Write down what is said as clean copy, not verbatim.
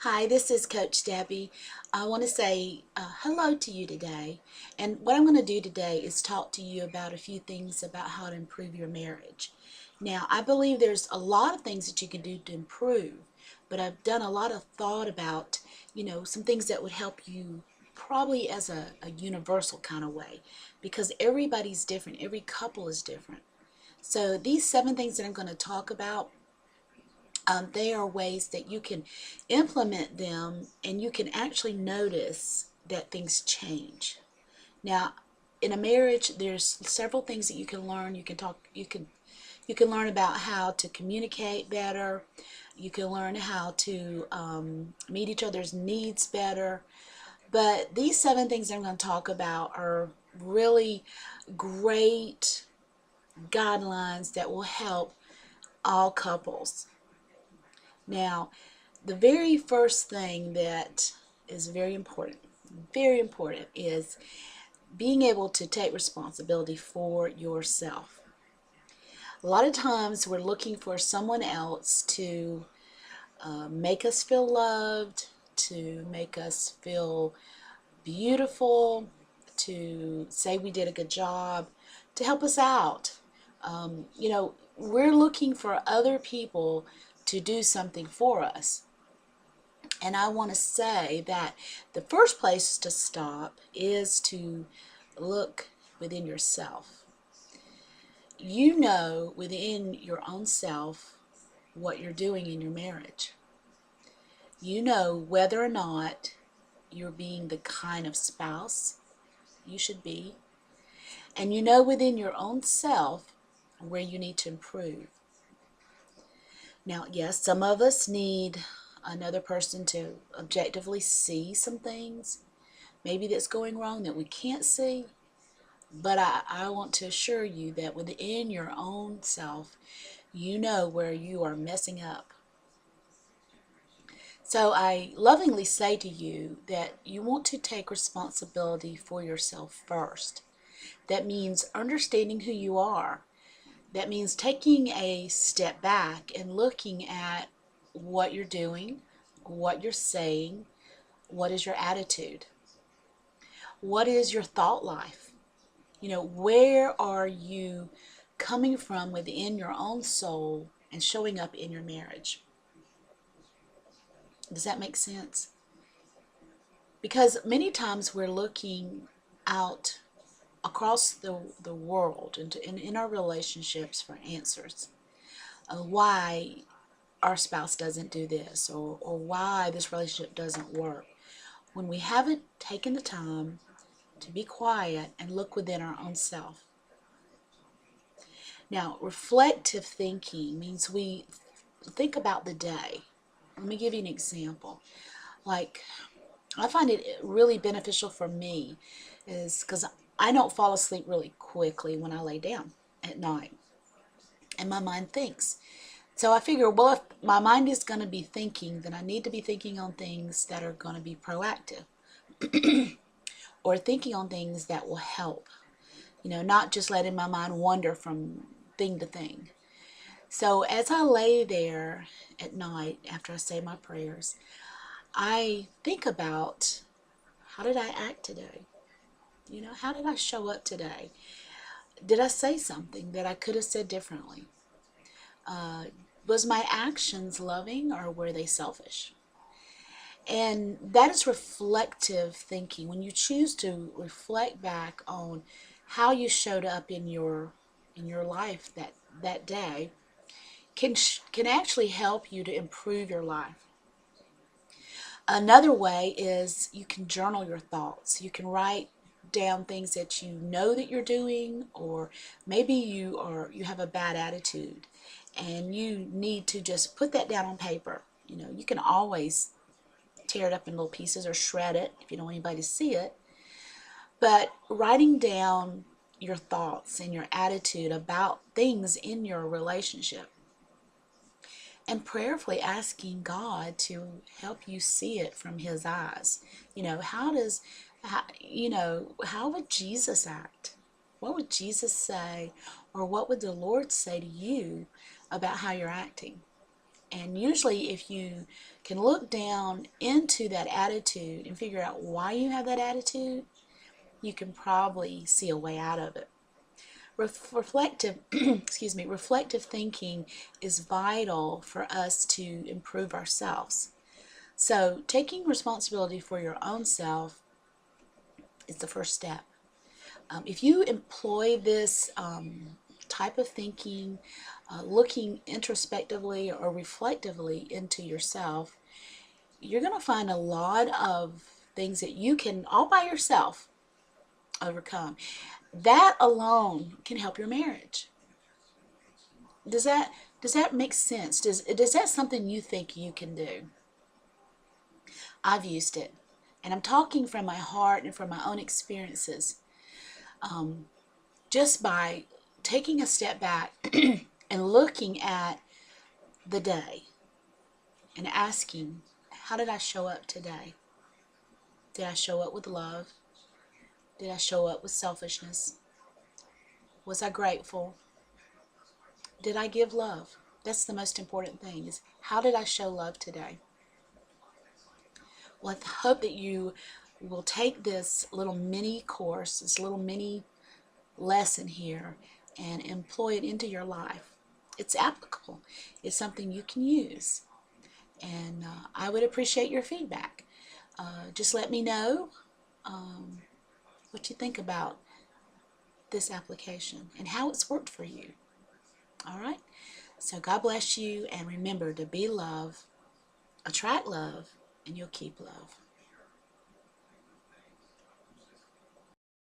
Hi, this is Coach Debbie. I want to say hello to you today. And what I'm going to do today is talk to you about a few things about how to improve your marriage. Now, I believe there's a lot of things that you can do to improve, but I've done a lot of thought about, some things that would help you probably as a universal kind of way because everybody's different, every couple is different. So, these 7 things that I'm going to talk about they are ways that you can implement them and you can actually notice that things change. Now, in a marriage, there's several things that you can learn. You can learn about how to communicate better. You can learn how to meet each other's needs better. But these 7 things I'm going to talk about are really great guidelines that will help all couples. Now, the very first thing that is very important, is being able to take responsibility for yourself. A lot of times we're looking for someone else to make us feel loved, to make us feel beautiful, to say we did a good job, to help us out. We're looking for other people to do something for us. And I want to say that the first place to stop is to look within yourself. You know within your own self what you're doing in your marriage. You know whether or not you're being the kind of spouse you should be. And you know within your own self where you need to improve. Now, yes, some of us need another person to objectively see some things maybe that's going wrong that we can't see. But I want to assure you that within your own self, you know where you are messing up. So I lovingly say to you that you want to take responsibility for yourself first. That means understanding who you are. That means taking a step back and looking at what you're doing, what you're saying, what is your attitude, what is your thought life. Where are you coming from within your own soul and showing up in your marriage? Does that make sense? Because many times we're looking out across the world and in our relationships for answers. Why our spouse doesn't do this, or why this relationship doesn't work, when we haven't taken the time to be quiet and look within our own self. Now, reflective thinking means we think about the day. Let me give you an example. Like, I find it really beneficial for me is because I don't fall asleep really quickly when I lay down at night, and my mind thinks. So I figure, well, if my mind is going to be thinking, then I need to be thinking on things that are going to be proactive or thinking on things that will help, not just letting my mind wander from thing to thing. So as I lay there at night after I say my prayers, I think about, how did I act today? How did I show up today? Did I say something that I could have said differently? Uh, was my actions loving or were they selfish? And that is reflective thinking. When you choose to reflect back on how you showed up in your life that day, can actually help you to improve your life. Another way is you can journal your thoughts. You can write down things that you know that you're doing, or maybe you have a bad attitude and you need to just put that down on paper. You can always tear it up in little pieces or shred it if you don't want anybody to see it. But writing down your thoughts and your attitude about things in your relationship and prayerfully asking God to help you see it from His eyes. How would Jesus act? What would Jesus say, or what would the Lord say to you about how you're acting? And usually if you can look down into that attitude and figure out why you have that attitude, you can probably see a way out of it. Reflective, excuse me, reflective thinking is vital for us to improve ourselves. So taking responsibility for your own self is the first step. If you employ this type of thinking, looking introspectively or reflectively into yourself, you're going to find a lot of things that you can all by yourself overcome. That alone can help your marriage. Does that make sense? Does that something you think you can do? I've used it, and I'm talking from my heart and from my own experiences. Just by taking a step back and looking at the day and asking, how did I show up today? Did I show up with love? Did I show up with selfishness? Was I grateful? Did I give love? That's the most important thing, is how did I show love today? Well, I hope that you will take this little mini course, this little mini lesson here, and employ it into your life. It's applicable. It's something you can use. And I would appreciate your feedback. Just let me know what you think about this application and how it's worked for you. All right? So God bless you, and remember to be love, attract love, and you'll keep love.